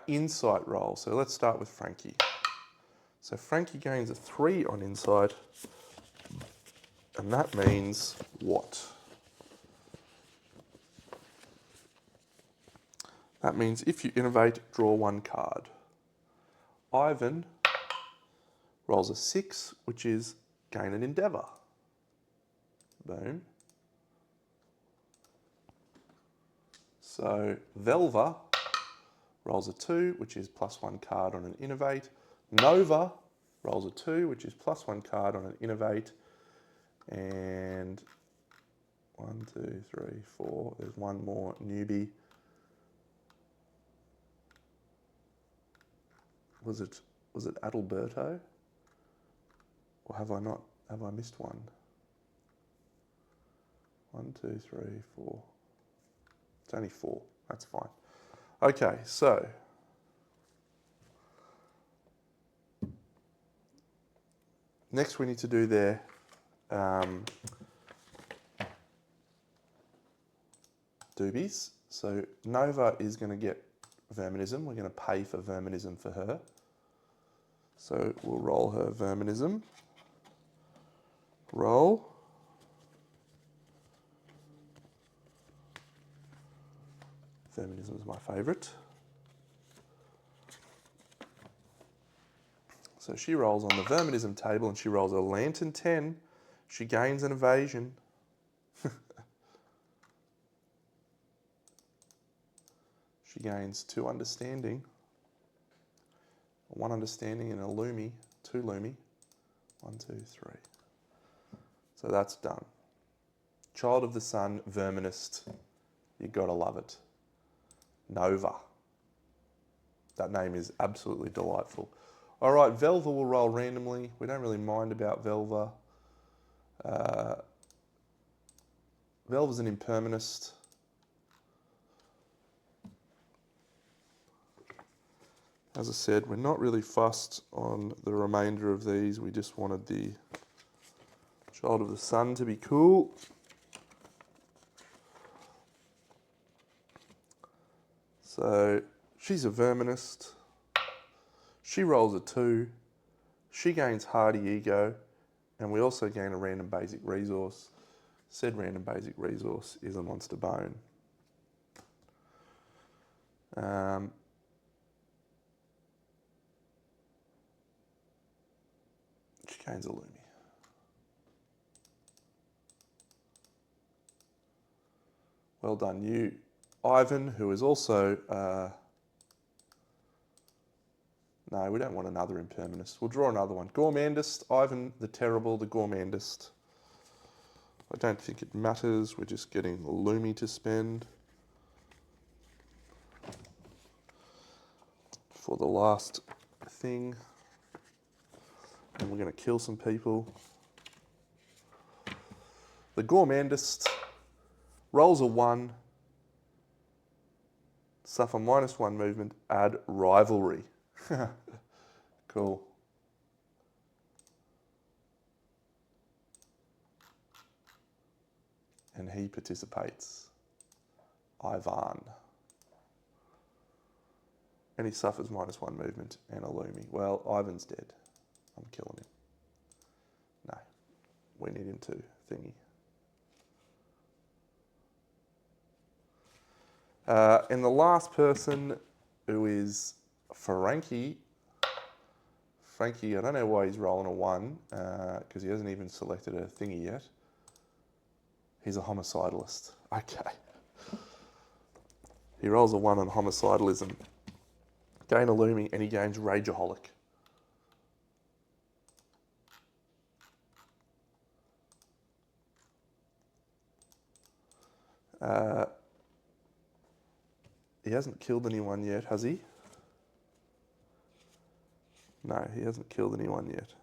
Insight roll. So let's start with Frankie. So Frankie gains a 3 on insight. And that means what? That means if you innovate, draw 1 card. Ivan rolls a 6, which is gain an endeavour. Boom. So Velva rolls a 2, which is +1 card on an innovate. Nova rolls a 2, which is +1 card on an innovate. And 1, 2, 3, 4. There's one more newbie. Was it Adalberto? Or have I missed one? 1, 2, 3, 4. It's only 4. That's fine. Okay, so next we need to do their doobies. So Nova is going to get Verminism. We're going to pay for Verminism for her. So we'll roll her Verminism. Roll. Verminism is my favourite. So she rolls on the Verminism table and she rolls a Lantern 10. She gains an evasion. She gains 2 understanding. 1 understanding and a Lumi. 2 Lumi. 1, 2, 3. So that's done. Child of the Sun, Verminist. You gotta love it. Nova. That name is absolutely delightful. All right, Velva will roll randomly. We don't really mind about Velva. Velva's an impermanist. As I said, we're not really fussed on the remainder of these. We just wanted the Child of the Sun to be cool. So she's a Verminist. She rolls a 2. She gains Hardy Ego. And we also gain a random basic resource. Said random basic resource is a monster bone. She gains a Lumi. Well done, you. Ivan, who is also... no, we don't want another impermanist. We'll draw another one. Gourmandist, Ivan the Terrible, the Gourmandist. I don't think it matters. We're just getting Lumi to spend for the last thing. And we're going to kill some people. The Gourmandist rolls a 1, suffer -1 movement, add rivalry. Cool. And he participates. Ivan. And he suffers -1 movement and a Lumi. Well, Ivan's dead. I'm killing him. No, we need him to thingy. And the last person, who is Frankie. Frankie, I don't know why he's rolling a 1, because he hasn't even selected a thingy yet. He's a homicidalist. Okay. He rolls a 1 on homicidalism. Gain a Lumi, and he gains Rageaholic. He hasn't killed anyone yet, has he? No, he hasn't killed anyone yet.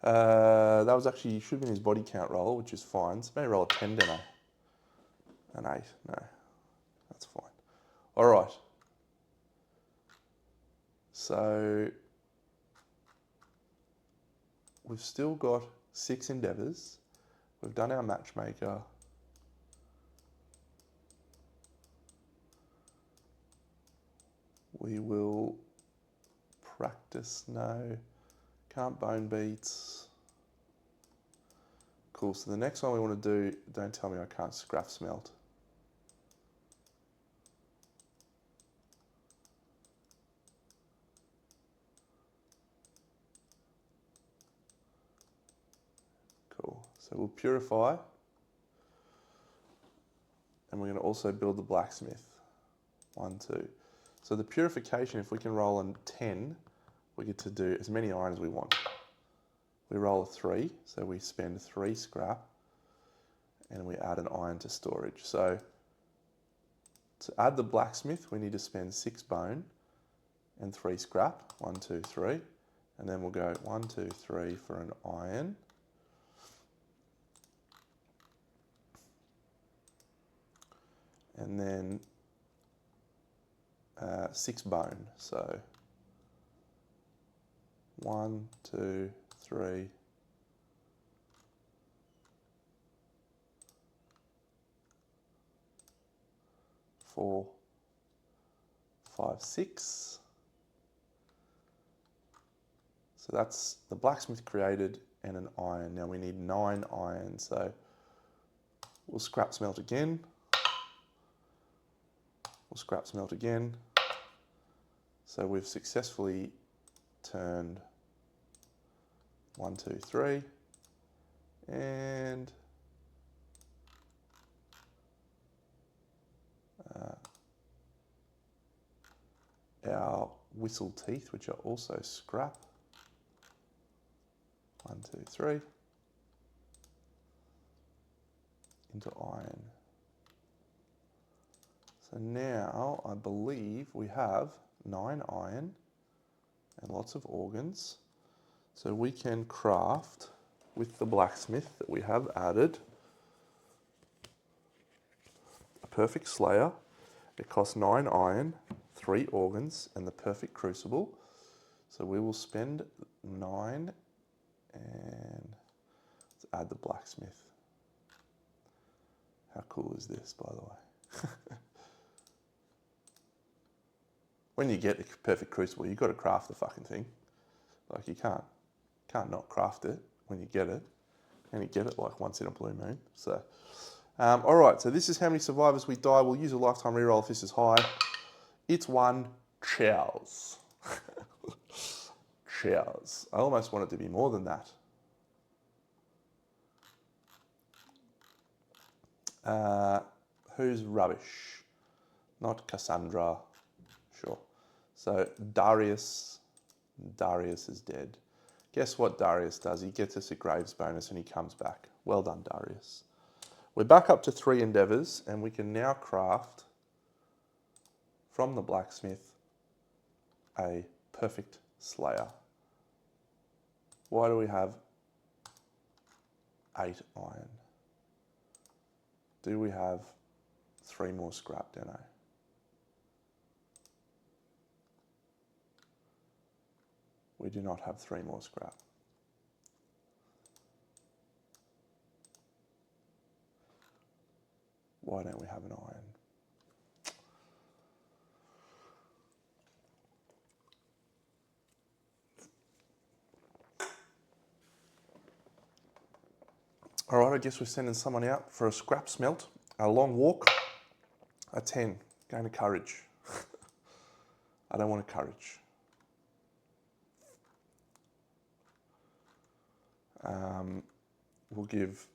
That was actually, should have been his body count roll, which is fine. So maybe roll a 10, didn't I? An 8, no. That's fine. All right. So we've still got 6 endeavours. We've done our matchmaker. We will practice, no. Can't bone beats. Cool, so the next one we want to do, don't tell me I can't scrap smelt. Cool, so we'll purify. And we're going to also build the blacksmith. 1, 2. So the purification, if we can roll a 10, we get to do as many iron as we want. We roll a 3, so we spend 3 scrap, and we add an iron to storage. So to add the blacksmith, we need to spend 6 bone and 3 scrap. 1, 2, 3. And then we'll go 1, 2, 3 for an iron. And then 6 bone. So 1, 2, 3, 4, 5, 6. So that's the blacksmith created and an iron. Now we need 9 iron. So we'll scrap smelt again. We'll scrap smelt again. So we've successfully turned 1, 2, 3, and our whistle teeth, which are also scrap. 1, 2, 3 into iron. So now I believe we have 9 iron and lots of organs. So we can craft with the blacksmith that we have added a perfect slayer. It costs 9 iron, 3 organs, and the perfect crucible. So we will spend 9 and let's add the blacksmith. How cool is this, by the way? When you get the perfect crucible, you've got to craft the fucking thing. Like you can't not craft it when you get it. And you get it like once in a blue moon. So, all right, so this is how many survivors we die. We'll use a lifetime reroll if this is high. It's 1. Cheers. Cheers. I almost want it to be more than that. Who's rubbish? Not Cassandra. So Darius is dead. Guess what Darius does? He gets us a Graves bonus and he comes back. Well done, Darius. We're back up to 3 endeavours and we can now craft from the blacksmith a perfect slayer. Why do we have 8 iron? Do we have 3 more scrap, Deno? We do not have 3 more scrap. Why don't we have an iron? All right, I guess we're sending someone out for a scrap smelt, a long walk, a 10, going to courage. I don't want a courage. We'll give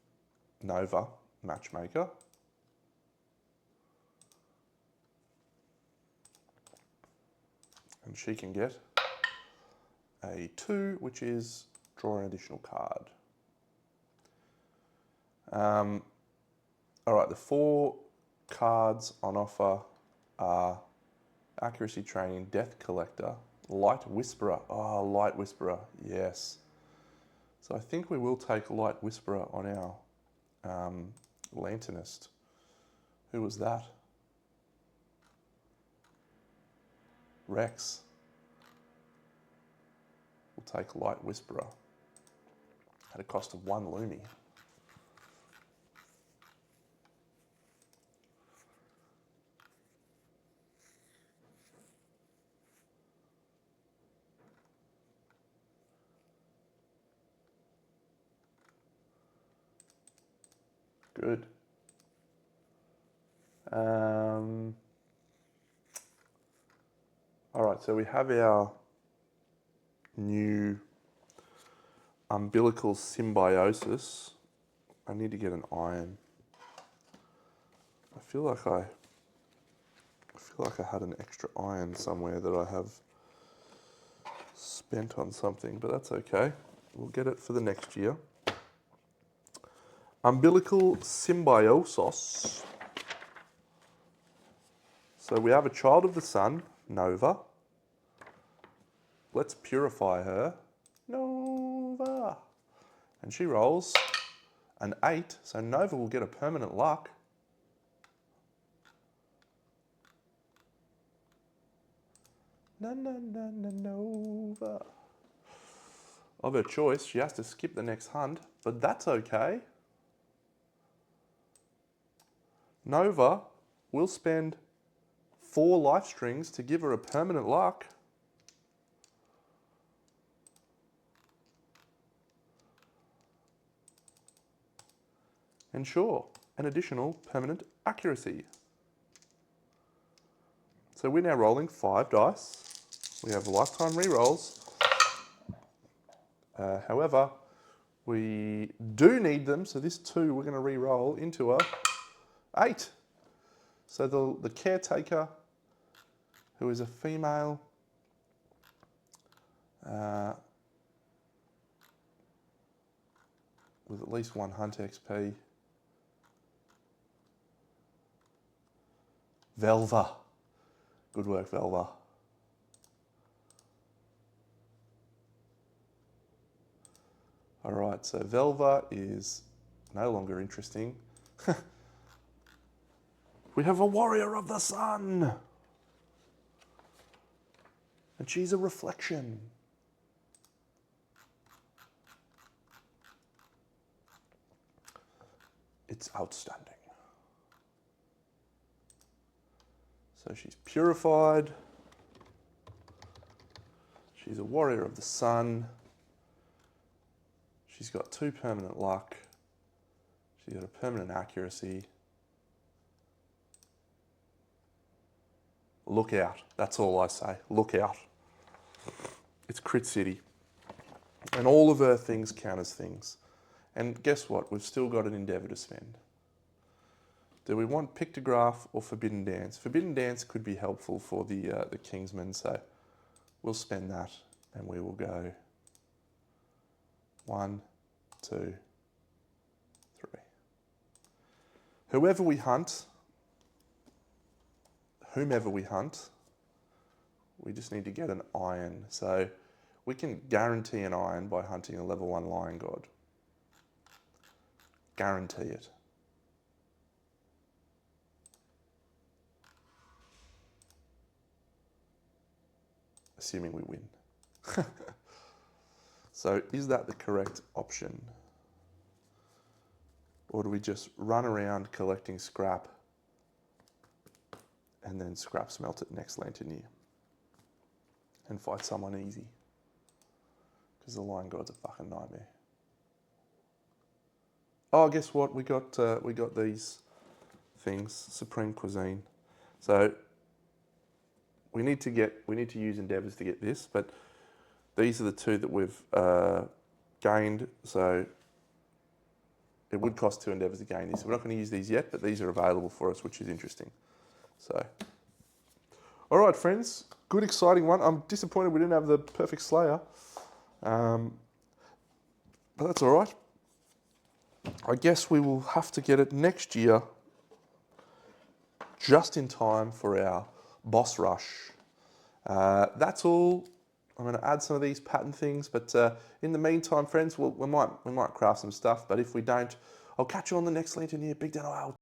Nova matchmaker. And she can get a 2, which is draw an additional card. All right, the 4 cards on offer are Accuracy Training, Death Collector, Light Whisperer. Oh, Light Whisperer, yes. So I think we will take Light Whisperer on our Lanternist. Who was that? Rex. We'll take Light Whisperer at a cost of 1 Lumi. Good. All right, so we have our new umbilical symbiosis. I need to get an iron. I feel like I had an extra iron somewhere that I have spent on something, but that's okay. We'll get it for the next year. Umbilical symbiosis. So we have a child of the sun, Nova. Let's purify her. Nova. And she rolls an 8, so Nova will get a permanent luck. Nova. Of her choice, she has to skip the next hunt, but that's okay. Nova will spend 4 life strings to give her a permanent luck. And sure, an additional permanent accuracy. So we're now rolling 5 dice. We have lifetime rerolls. However, we do need them, so this 2 we're going to re-roll into a 8. So the caretaker, who is a female, with at least 1 hunt XP. Velva. Good work, Velva. All right, so Velva is no longer interesting. We have a warrior of the sun. And she's a reflection. It's outstanding. So she's purified. She's a warrior of the sun. She's got 2 permanent luck. She's got a permanent accuracy. Look out. That's all I say. Look out. It's Crit City. And all of her things count as things. And guess what? We've still got an endeavour to spend. Do we want Pictograph or Forbidden Dance? Forbidden Dance could be helpful for the Kingsman, so we'll spend that and we will go 1, 2, 3. Whomever we hunt, we just need to get an iron. So we can guarantee an iron by hunting a level 1 lion god. Guarantee it. Assuming we win. So is that the correct option? Or do we just run around collecting scrap and then scrap smelt it next lantern year and fight someone easy? Because the lion god's a fucking nightmare. Oh, guess what? We got these things, Supreme Cuisine. So we need to use endeavours to get this, but these are the two that we've gained. So it would cost 2 endeavours to gain this. We're not going to use these yet, but these are available for us, which is interesting. So, all right, friends, good, exciting one. I'm disappointed we didn't have the perfect Slayer, but that's all right. I guess we will have to get it next year, just in time for our boss rush. That's all. I'm going to add some of these pattern things, but in the meantime, friends, we might craft some stuff. But if we don't, I'll catch you on the next lantern here. Big Dan.